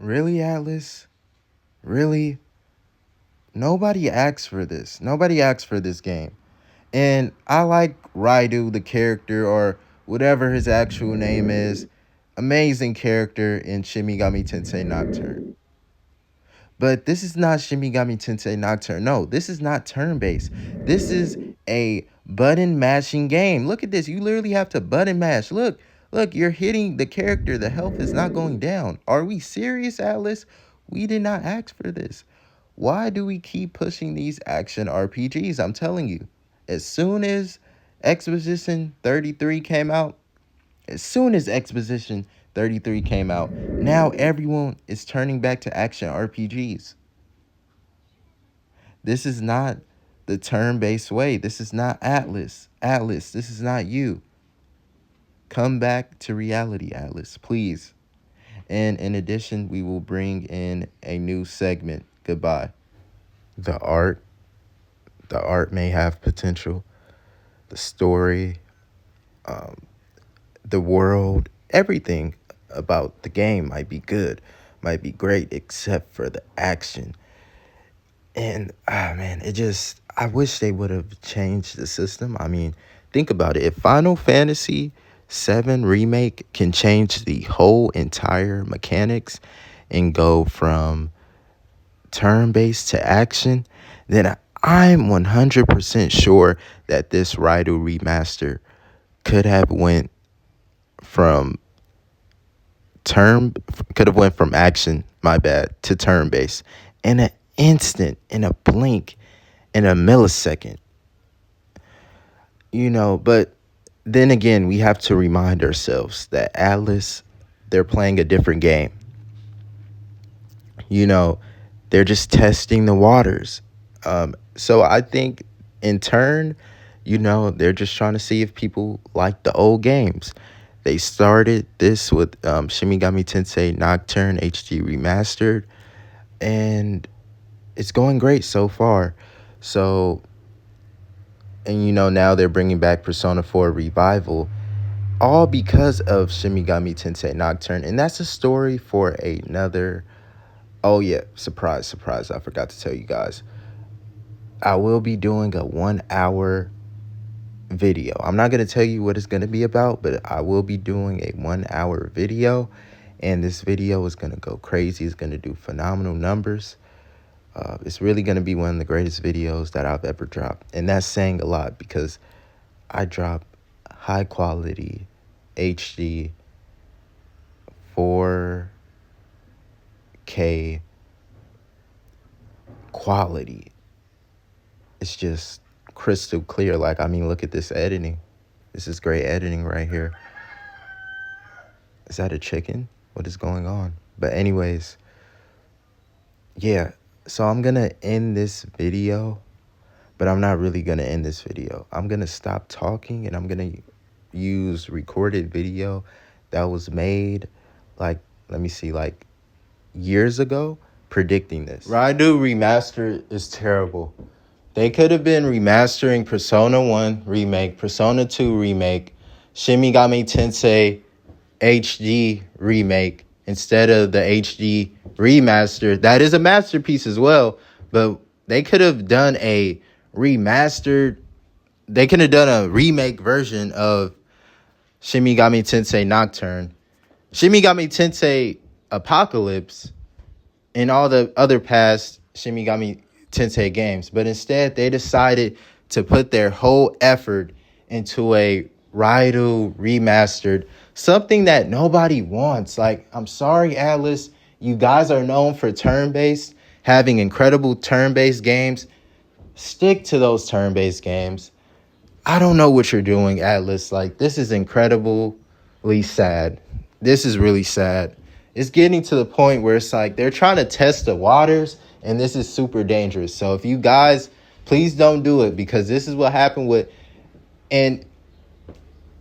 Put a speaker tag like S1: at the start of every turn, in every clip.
S1: Really, Atlus? Really? Nobody asked for this. Nobody asked for this game. And I like Raidou, the character, or whatever his actual name is. Amazing character in Shimigami Tensei Nocturne. But this is not Shimigami Tensei Nocturne. No, this is not turn-based. This is a button mashing game. Look at this. You literally have to button mash. Look, you're hitting the character. The health is not going down. Are we serious, Atlus? We did not ask for this. Why do we keep pushing these action RPGs? I'm telling you, as soon as Exposition 33 came out, as soon as Exposition 33 came out, now everyone is turning back to action RPGs. This is not the turn-based way. This is not Atlus. Atlus, this is not you. Come back to reality, Atlus, please. And in addition, we will bring in a new segment. Goodbye. The art may have potential. The story, the world, everything about the game might be good, might be great, except for the action. And man, I wish they would have changed the system. I mean, think about it. If Final Fantasy VII Remake can change the whole entire mechanics and go from turn-based to action, then I'm 100% sure that this Raidou remaster could have went from action, my bad, to turn-based in an instant, in a blink, in a millisecond. But then again, we have to remind ourselves that Atlus, they're playing a different game. They're just testing the waters. So I think in turn, they're just trying to see if people like the old games. They started this with Shimigami Tensei Nocturne HD Remastered, and it's going great so far. So, and now they're bringing back Persona 4 Revival, all because of Shimigami Tensei Nocturne. And that's a story for another. Oh yeah, surprise, I forgot to tell you guys. I will be doing a 1 hour video. I'm not going to tell you what it's going to be about, but I will be doing a 1 hour video, and this video is going to go crazy. It's going to do phenomenal numbers. It's really going to be one of the greatest videos that I've ever dropped, and that's saying a lot because I drop high quality HD 4K quality. It's just crystal clear. Look at this editing. This is great editing right here. Is that a chicken? What is going on? But anyways, yeah. So I'm going to end this video, but I'm not really going to end this video. I'm going to stop talking, and I'm going to use recorded video that was made, let me see, years ago, predicting this. Raidou Remastered is terrible. They could have been remastering Persona 1 Remake, Persona 2 Remake, Shimigami Tensei HD Remake instead of the HD Remaster. That is a masterpiece as well, but they could have done a remastered. They could have done a remake version of Shimigami Tensei Nocturne, Shimigami Tensei Apocalypse, and all the other past Shimigami Tensei games. But instead, they decided to put their whole effort into a Raidou remastered, something that nobody wants. I'm sorry, Atlus, you guys are known for turn-based, having incredible turn-based games. Stick to those turn-based games. I don't know what you're doing, Atlus. This is incredibly sad. This is really sad. It's getting to the point where it's they're trying to test the waters, and this is super dangerous. So if you guys, please don't do it, because this is what happened with, and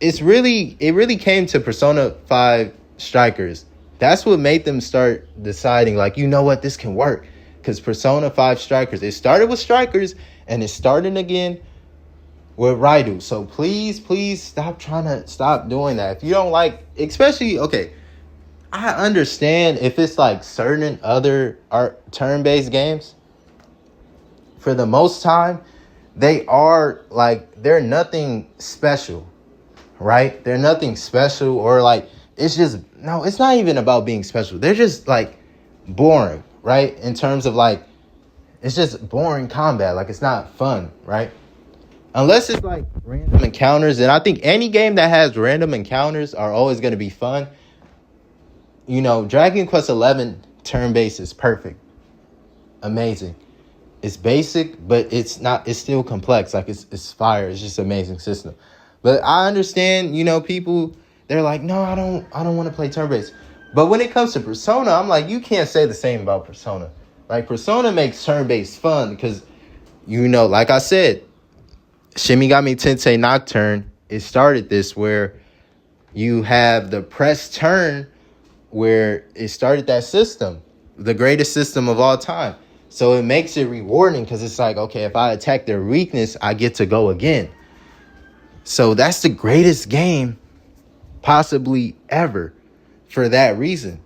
S1: it really came to Persona 5 Strikers. That's what made them start deciding, you know what, this can work. Because Persona 5 Strikers, it started with Strikers, and it's starting again with Raidou. So please stop doing that. If you don't especially, okay, I understand if it's like certain other art turn-based games. For the most time, they are like they're nothing special, right? They're nothing special or like it's just no, it's not even about being special. They're just like boring, right? In terms of like it's just boring combat. Like it's not fun, right? Unless it's like random encounters, and I think any game that has random encounters are always going to be fun. You know, Dragon Quest 11 turn-based is perfect. Amazing. It's basic, but it's not, it's still complex. Like it's fire. It's just an amazing system. But I understand, you know, people, they're like, no, I don't want to play turn-based. But when it comes to Persona, I'm like, you can't say the same about Persona. Like Persona makes turn-based fun because, you know, like I said, Shin Megami Tensei Nocturne, it started this where you have the press turn where it started that system, the greatest system of all time. So it makes it rewarding because it's like, okay, if I attack their weakness, I get to go again. So that's the greatest game possibly ever for that reason.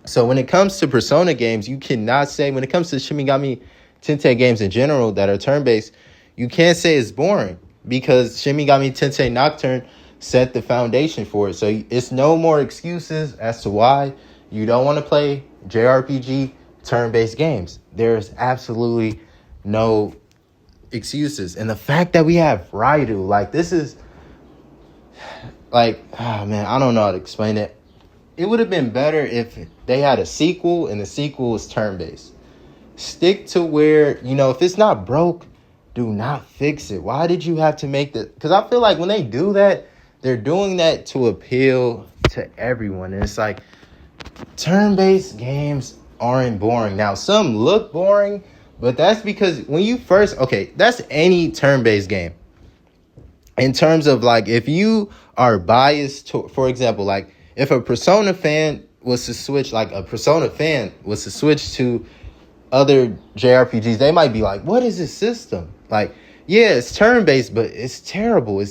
S1: So when it comes to Persona games, you cannot say, when it comes to Shin Megami Tensei games in general that are turn-based, you can't say it's boring because Shin Megami Tensei Nocturne set the foundation for it. So it's no more excuses as to why you don't want to play JRPG turn-based games. There's absolutely no excuses. And the fact that we have Raidou, like this is like, oh man, I don't know how to explain it. It would have been better if they had a sequel and the sequel was turn-based. Stick to where, you know, if it's not broke, do not fix it. Why did you have to make the... Because I feel like when they do that, they're doing that to appeal to everyone. And it's like, turn-based games aren't boring. Now, some look boring, but that's because when you first... Okay, that's any turn-based game. In terms of, like, if you are biased to... For example, like, if a Persona fan was to switch... Like, a Persona fan was to switch to other JRPGs, they might be like, what is this system? Like, yeah, it's turn-based, but it's terrible.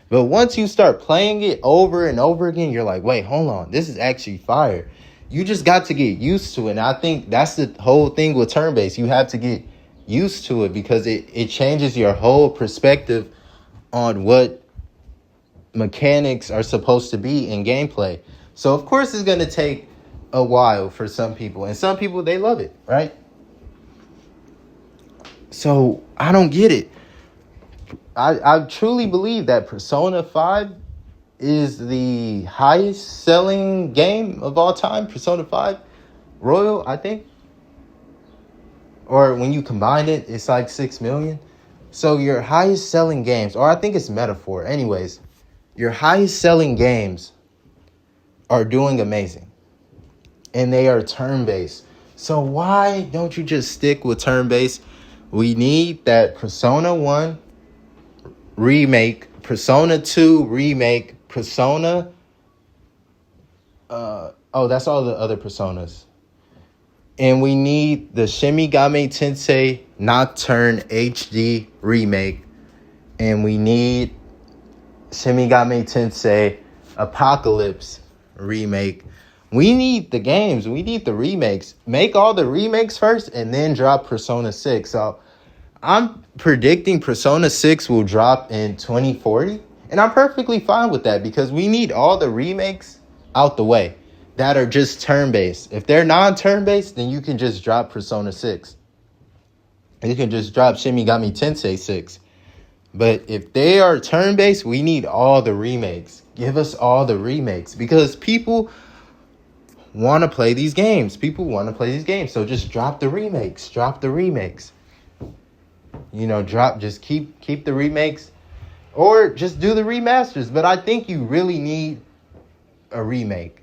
S1: But once you start playing it over and over again, you're like, wait, hold on. This is actually fire. You just got to get used to it. And I think that's the whole thing with turn-based. You have to get used to it because it changes your whole perspective on what mechanics are supposed to be in gameplay. So, of course, it's going to take a while for some people. And some people, they love it, right? So I don't get it. I truly believe that Persona 5 is the highest selling game of all time. Persona 5 Royal, I think. Or when you combine it, it's like 6 million. So your highest selling games, or I think it's Metaphor. Anyways, your highest selling games are doing amazing. And they are turn-based. So why don't you just stick with turn-based? We need that Persona 1 remake, Persona 2 remake, Persona... that's all the other Personas. And we need the Shin Megami Tensei Nocturne HD remake. And we need Shin Megami Tensei Apocalypse remake. We need the games. We need the remakes. Make all the remakes first and then drop Persona 6. So I'm predicting Persona 6 will drop in 2040. And I'm perfectly fine with that because we need all the remakes out the way that are just turn-based. If they're non-turn-based, then you can just drop Persona 6. You can just drop Shin Megami Tensei 6. But if they are turn-based, we need all the remakes. Give us all the remakes because people want to play these games. People want to play these games. So just drop the remakes. Drop the remakes. You know, just keep the remakes or just do the remasters. But I think you really need a remake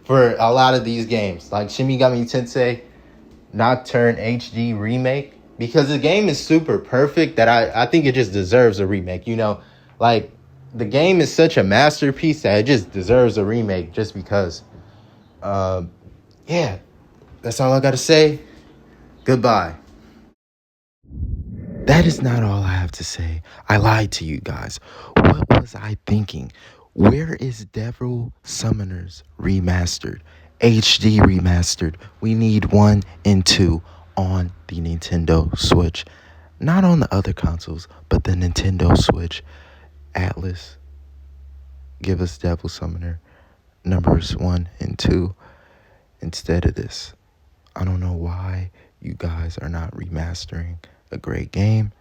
S1: for a lot of these games. Like Shin Megami Tensei Nocturne HD remake. Because the game is super perfect that I think it just deserves a remake. You know, like the game is such a masterpiece that it just deserves a remake just because. Yeah, that's all I got to say. Goodbye. That is not all I have to say. I lied to you guys. What was I thinking? Where is Devil Summoners Remastered? HD Remastered. We need 1 and 2 on the Nintendo Switch. Not on the other consoles, but the Nintendo Switch. Atlus, give us Devil Summoner numbers 1 and 2 instead of this. I don't know why you guys are not remastering a great game.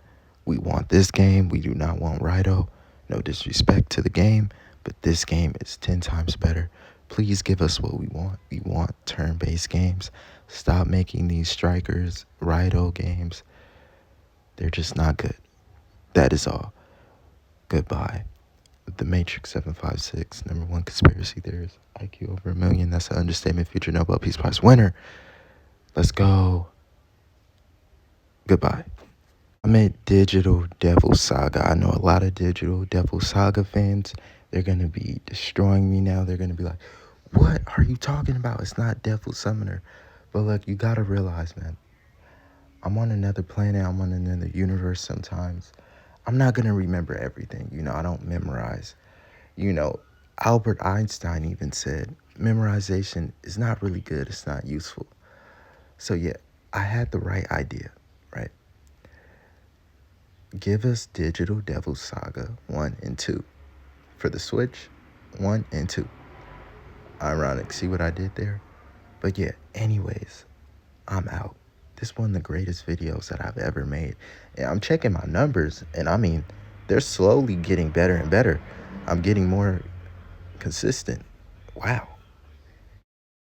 S1: We want this game. We do not want Raidou. No disrespect to the game, but this game is 10 times better. Please give us what we want. We want turn-based games. Stop making these strikers, Raidou games. They're just not good. That is all. Goodbye. The Matrix 756, #1 conspiracy theorist. IQ over 1,000,000. That's an understatement. Future Nobel Peace Prize winner. Let's go. Goodbye. I'm at Digital Devil Saga. I know a lot of Digital Devil Saga fans. They're going to be destroying me now. They're going to be like, what are you talking about? It's not Devil Summoner. But look, you got to realize, man, I'm on another planet. I'm on another universe sometimes. I'm not going to remember everything. You know, I don't memorize. You know, Albert Einstein even said memorization is not really good. It's not useful. So, yeah, I had the right idea, right? Give us Digital Devil Saga 1 and 2. For the Switch, 1 and 2. Ironic, see what I did there? But yeah, anyways, I'm out. This is one of the greatest videos that I've ever made. And I'm checking my numbers, and I mean, they're slowly getting better and better. I'm getting more consistent. Wow.